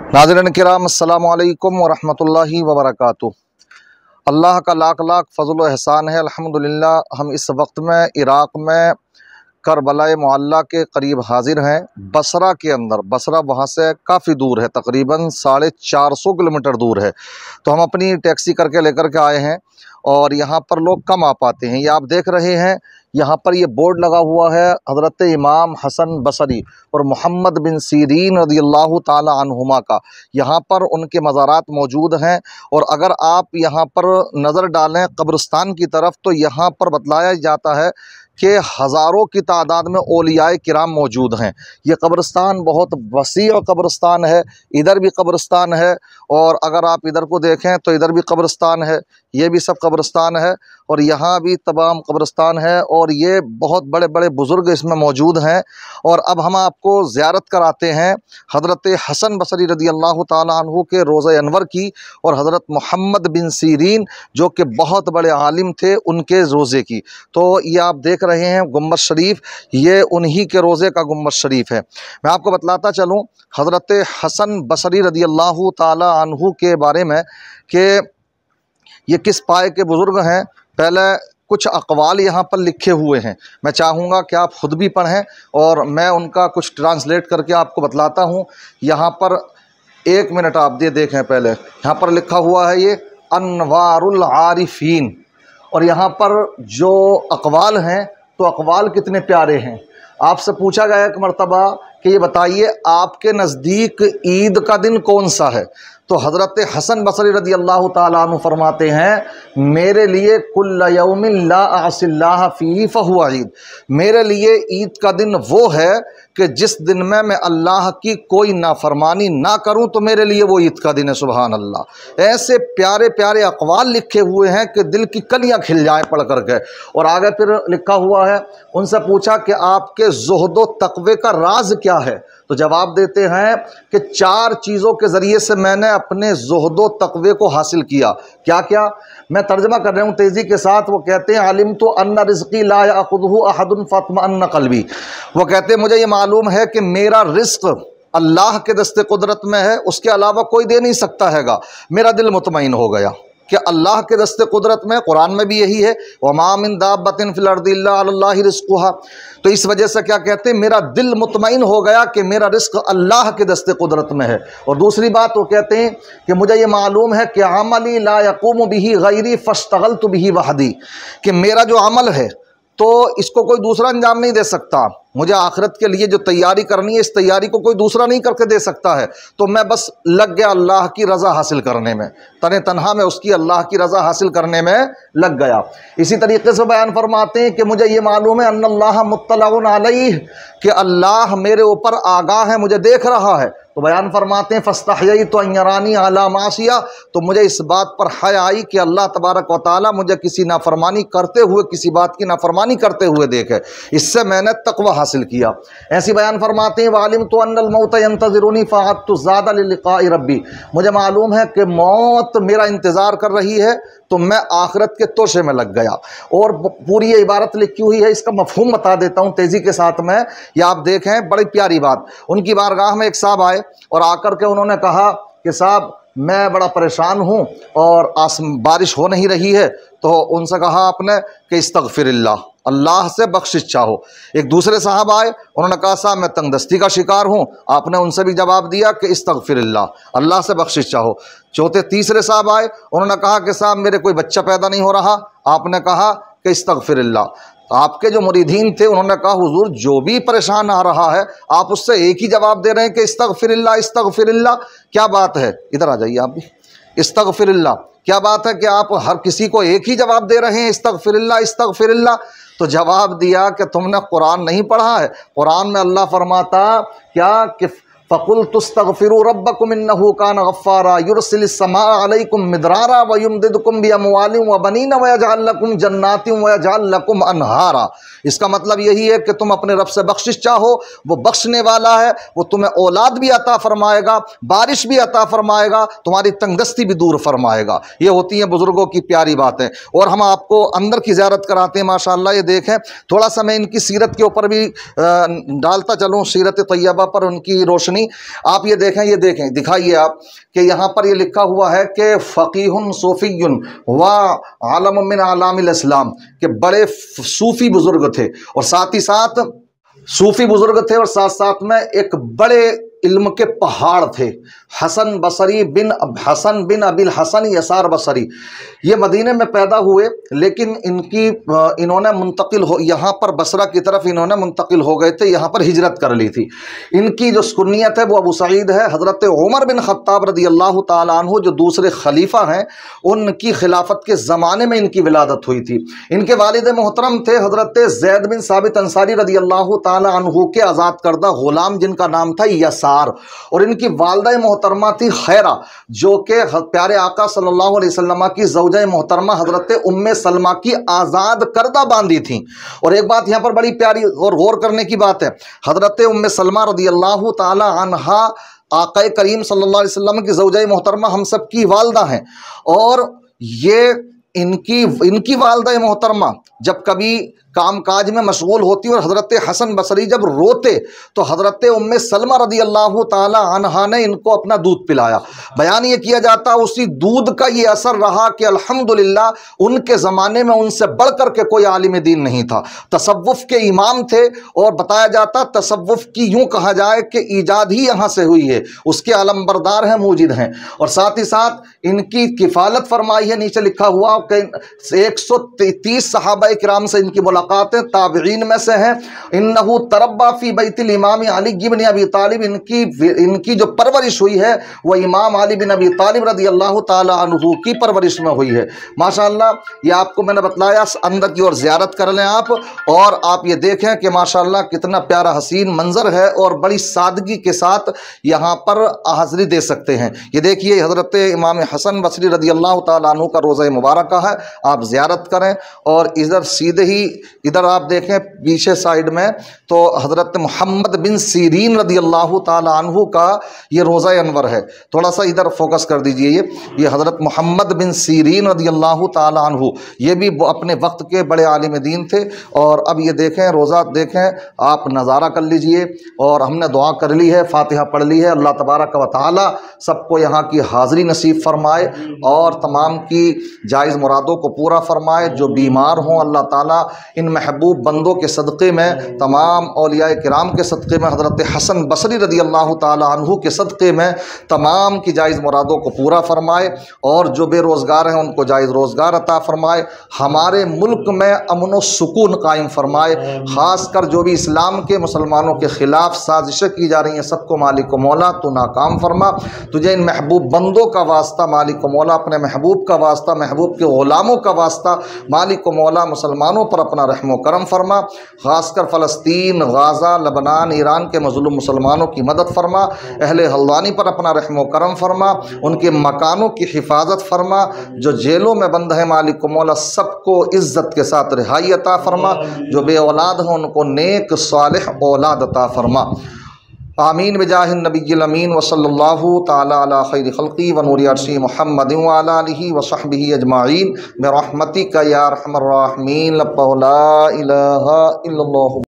नाज़रीन किराम अस्सलामु अलैकुम वरहमतुल्लाहि वबरकातुहू। अल्लाह का लाख लाख फ़ज़ल व एहसान है। अल्हम्दुलिल्लाह हम इस वक्त में इराक़ में करबला मुअल्ला के करीब हाजिर हैं। बसरा के अंदर, बसरा वहाँ से काफ़ी दूर है, तकरीबन 450 किलोमीटर दूर है। तो हम अपनी टैक्सी करके लेकर के आए हैं और यहाँ पर लोग कम आ पाते हैं। ये आप देख रहे हैं, यहाँ पर ये बोर्ड लगा हुआ है हज़रत इमाम हसन बसरी और मोहम्मद बिन सीरीन रज़ियल्लाहु ताला अन्हुमा का। यहाँ पर उनके मज़ारात मौजूद हैं और अगर आप यहाँ पर नज़र डालें कब्रिस्तान की तरफ तो यहाँ पर बतलाया जाता है कि हज़ारों की तादाद में औलियाए किराम मौजूद हैं। ये कब्रिस्तान बहुत वसी और कब्रिस्तान है। इधर भी कब्रिस्तान है और अगर आप इधर को देखें तो इधर भी कब्रिस्तान है, ये भी सब कब्रिस्तान है और यहाँ भी तमाम कब्रिस्तान है और ये बहुत बड़े बड़े बुज़ुर्ग इसमें मौजूद हैं। और अब हम आपको ज़ियारत कराते हैं हज़रत हसन बसरी रज़ियल्लाहु ताला अन्हु के रोज़ा अनवर की और हज़रत मोहम्मद बिन सीरीन जो कि बहुत बड़े आलिम थे उनके रोज़े की। तो ये आप देख रहे हैं गुम्बद शरीफ, ये उन्हीं के रोज़े का गुम्बद शरीफ है। मैं आपको बतलाता चलूँ हज़रत हसन बसरी रज़ियल्लाहु ताला अन्हु के बारे में कि ये किस पाए के बुज़ुर्ग हैं। पहले कुछ अक़वाल यहाँ पर लिखे हुए हैं, मैं चाहूँगा कि आप ख़ुद भी पढ़ें और मैं उनका कुछ ट्रांसलेट करके आपको बतलाता हूँ। यहाँ पर एक मिनट आप देखें, पहले यहाँ पर लिखा हुआ है ये अनवारुल आरिफीन और यहाँ पर जो अक़वाल हैं तो अक़वाल कितने प्यारे हैं। आपसे पूछा गया एक मर्तबा कि ये बताइए आपके नज़दीक ईद का दिन कौन सा है, तो हज़रत हसन बसरी रज़ियल्लाहु ताला अन्हु फरमाते हैं मेरे लिए कुल्ल यौमिन ला असिल्लाह फ़ीही फ़हुवा ईद। मेरे लिए ईद का दिन वो है कि जिस दिन में मैं अल्लाह की कोई नाफरमानी ना करूं तो मेरे लिए वो ईद का दिन है। सुबहान अल्लाह। ऐसे प्यारे प्यारे अक़वाल लिखे हुए हैं कि दिल की कलियां खिल जाएं पढ़ करके। और आगे फिर लिखा हुआ है, उनसे पूछा कि आपके ज़ुहद व तक़वे का राज क्या है, तो जवाब देते हैं कि 4 चीज़ों के ज़रिए से मैंने अपने ज़ुहद व तक़वे को हासिल किया। क्या क्या, मैं तर्जमा कर रहा हूँ तेज़ी के साथ। वो कहते हैं आलिम तो अन्ना रिज़्क़ी ला याख़ुज़ुहु अहदुन फ़त्मअन्न क़ल्बी। वो कहते हैं मुझे ये मालूम है कि मेरा रिज़्क़ अल्लाह के दस्ते कुदरत में है, उसके अलावा कोई दे नहीं सकता हैगा। मेरा दिल मुतमईन हो गया कि अल्लाह के दस्ते कुदरत में, कुरान में भी यही है वमा मिन दाब्बतिन फिल अर्दि इल्ला अलल्लाहि रिज़्क़ुहा। तो इस वजह से क्या कहते हैं, मेरा दिल मुतमईन हो गया कि मेरा रिज़्क़ अल्लाह के दस्ते कुदरत में है। और दूसरी बात वो कहते हैं कि मुझे ये मालूम है कि अमली ला यक़ूमु बिही गैरी फ़श्तगलतु बिही वहदी, कि मेरा जो अमल है तो इसको कोई दूसरा अंजाम नहीं दे सकता। मुझे आखिरत के लिए जो तैयारी करनी है इस तैयारी को कोई दूसरा नहीं करके दे सकता है, तो मैं बस लग गया अल्लाह की रज़ा हासिल करने में, तने तन्हा में उसकी अल्लाह की रज़ा हासिल करने में लग गया। इसी तरीके से बयान फरमाते हैं कि मुझे ये मालूम है अन्नल्लाह मुत्तलउन अलैह, कि अल्लाह मेरे ऊपर आगाह है, मुझे देख रहा है। तो बयान फरमाते हैं फ़स्तहयैतु अन यरानी अला मासिया, तो मुझे इस बात पर हया आई कि अल्लाह तबारक व तआला मुझे किसी नाफरमानी करते हुए, किसी बात की नाफरमानी करते हुए देखे, इससे मैंने तक़वा हासिल किया। ऐसी बयान फरमाते हैं वालिम तो अन्नल मौत यंतज़िरुनी फ़अदतु ज़ादा लिलिक़ाइ रब्बी, मुझे मालूम है कि मौत मेरा इंतज़ार कर रही है तो मैं आखिरत के तोशे में लग गया। और पूरी ये इबारत लिखी हुई है, इसका मफ़हूम बता देता हूँ तेज़ी के साथ में। या आप देखें बड़ी प्यारी बात, उनकी बारगाह में एक साहब आए और आकर के उन्होंने कहा कि साहब मैं बड़ा परेशान हूँ और बारिश हो नहीं रही है। तो उनसे कहा आपने कि इस्तग़फ़िरिल्लाह, अल्लाह से बख्शिश चाहो। एक दूसरे साहब आए, उन्होंने कहा साहब मैं तंगदस्ती का शिकार हूँ, आपने उनसे भी जवाब दिया कि इस्तग़फ़िरिल्लाह, अल्लाह से बख्शिश चाहो। चौथे तीसरे साहब आए, उन्होंने कहा कि साहब मेरे कोई बच्चा पैदा नहीं हो रहा, आपने कहा कि इस्तग़फ़िरिल्लाह। तो आपके जो मुरीदीन थे उन्होंने कहा हुजूर जो भी परेशान आ रहा है आप उससे एक ही जवाब दे रहे हैं कि इस्तग़फ़िरिल्लाह इस्तग़फ़िरिल्लाह। क्या बात है, इधर आ जाइए आप भी, इस्तग़फ़िरिल्लाह। क्या बात है कि आप हर किसी को एक ही जवाब दे रहे हैं इस्तग़फ़िरिल्लाह इस्तग़फ़िरिल्लाह। तो जवाब दिया कि तुमने कुरान नहीं पढ़ा है। कुरान में अल्लाह फरमाता क्या कि फ़कुल तुस्तग़फ़िरू रब्बकुम इन्नहु कान गफ़्फ़ारा युरसिलिस समाअ अलैकुम मिदरारा व युमदिदकुम बिअमवालिन व बनीन व यजअल लकुम जन्नातिन व यजअल लकुम अनहारा। इसका मतलब यही है कि तुम अपने रब से बख्शिश चाहो, वो बख्शने वाला है, वो तुम्हें औलाद भी अता फरमाएगा, बारिश भी अता फरमाएगा, तुम्हारी तंगदस्ती भी दूर फरमाएगा। ये होती हैं बुज़ुर्गों की प्यारी बातें। और हम आपको अंदर की ज़ियारत कराते हैं माशाअल्लाह। ये देखें, थोड़ा सा मैं इनकी सीरत के ऊपर भी डालता चलूँ, सीरत तैयबा पर उनकी रोशनी सुनी। आप ये देखें दिखाइए आप कि यहाँ पर ये लिखा हुआ है कि फ़क़ीहुन सूफ़ियुन व आलम मिन आलामिल इस्लाम, के बड़े सूफ़ी बुज़ुर्ग थे और साथ ही साथ सूफ़ी बुज़ुर्ग थे और साथ साथ में एक बड़े इल्म के पहाड़ थे। हसन बिन अबिल हसन यसार बसरी, ये मदीने में पैदा हुए, लेकिन इन्होंने मुंतकिल हो यहाँ पर बसरा की तरफ इन्होंने मुंतकिल हो गए थे, यहाँ पर हिजरत कर ली थी। इनकी जो कुन्नियत है वो अबू सईद है। हज़रत उमर बिन ख़त्ताब रज़ियल्लाहु ताला अन्हु जो दूसरे खलीफा हैं, उनकी खिलाफत के ज़माने में इनकी विलादत हुई थी। इनके वालिद मोहतरम थे हज़रत ज़ैद बिन साबित अंसारी रज़ियल्लाहु ताला अन्हु के आज़ाद करदा ग़ुलाम, जिनका नाम था यसार, और इनकी वालिदा मोहतरमा थी खैरा, जो कि प्यारे आका सल्लल्लाहु अलैहि वसल्लम की ज़ौजा मोहतरमा हज़रत उम्मे सलमा की आज़ाद करदा बांदी थी। और एक बात यहाँ पर बड़ी प्यारी और गौर करने की बात है, हज़रत उम्मे सलमा रज़ियल्लाहु ताला अन्हा आका करीम सल्लल्लाहु अलैहि वसल्लम की ज़ौजा मोहतरमा हम सब की वालिदा हैं, और ये इनकी वालिदा मोहतरमा जब कभी काम काज में मशगूल होती और हज़रत हसन बसरी जब रोते तो हज़रत उम्मे सलमा रज़ियल्लाहु ताला अन्हा ने इनको अपना दूध पिलाया। बयान ये किया जाता उसी दूध का ये असर रहा कि अल्हम्दुलिल्लाह उनके ज़माने में उनसे बढ़ कर के कोई आलिम दीन नहीं था। तसव्वुफ़ के इमाम थे और बताया जाता तसव्वुफ़ की यूँ कहा जाए कि ईजाद ही यहाँ से हुई है, उसके आलमबरदार हैं, मूजिद हैं। और साथ ही साथ इनकी किफ़ालत फरमाई है, नीचे लिखा हुआ कि 130 सहाबा किराम से इनकी मुलाकातें ताबईन में से हैं। इन्नहु तरब्बा फी बैतिल इमाम अली बिन अबी तालिब, इनकी जो परवरिश हुई है वह इमाम अली बिन अबी तालिब रज़ियल्लाहु ताला अन्हु की परवरिश में हुई है। माशाअल्लाह, ये आपको मैंने बतलाया, अंदर की ओर ज़ियारत कर लें आप, और आप ये देखें कि माशाअल्लाह कितना प्यारा हसीन मंजर है और बड़ी सादगी के साथ यहाँ पर हाज़िरी दे सकते हैं। ये देखिए हज़रत इमाम हसन बसरी रज़ियल्लाहु ताला अन्हु का रोज़ा मुबारक है, आप ज़ियारत करें। और इधर सीधे ही इधर आप देखें पीछे साइड में तो हज़रत मोहम्मद बिन सीरीन रज़ियल्लाहु ताला अन्हु का ये रोज़ा अनवर है। थोड़ा सा इधर फोकस कर दीजिए, ये हज़रत मोहम्मद बिन सीरीन रज़ियल्लाहु ताला अन्हु, ये भी अपने वक्त के बड़े आलिम दीन थे। और अब ये देखें रोज़ा देखें, आप नज़ारा कर लीजिए, और हमने दुआ कर ली है, फातिहा पढ़ ली है। अल्लाह तबारक व तआला सबको यहाँ की हाज़िरी नसीब फरमाए और तमाम की जायज़ मुरादों को पूरा फरमाए। जो बीमार हों अल्लाह ताला इन महबूब बंदों के सदक़े में, तमाम औलिया किराम के सदक़े में, हज़रत हसन बसरी रज़ियल्लाहु ताला अन्हु के सदक़े में तमाम की जायज़ मुरादों को पूरा फरमाए। और जो बेरोज़गार हैं उनको जायज़ रोज़गार अता फरमाए। हमारे मुल्क में अमन व सुकून कायम फरमाए। ख़ासकर जो भी इस्लाम के मुसलमानों के ख़िलाफ़ साजिशें की जा रही हैं, सबको मालिक मौला तो नाकाम फरमा। तुझे इन महबूब बंदों का वास्ता मालिक मौला, अपने महबूब का वास्ता, महबूब के ग़ुलामों का वास्ता मालिक मौला, मुसलमानों पर अपना रहम व करम फरमा। ख़ासकर फ़लस्तीन, गाज़ा, लबनान, ईरान के मज़लूम मुसलमानों की मदद फरमा। अहले हल्द्वानी पर अपना रहम व करम फरमा, उनके मकानों की हिफाजत फरमा। जो जेलों में बंद है मालिक मौला, सबको इज़्ज़त के साथ रिहाई अता फरमा। जो बे औलाद हैं उनको नेक सालिह औलाद अता फरमा। आमीन बिजाहिन नबिय्यिल अमीन व सल्लल्लाहु ताला अला खैरि खल्क़ी व नूरि अर्शी मुहम्मदिन व अला आलिहि व सहबिहि अजमाइन बिरहमतिका या अरहमर राहिमीन। ला इलाहा इल्लल्लाह।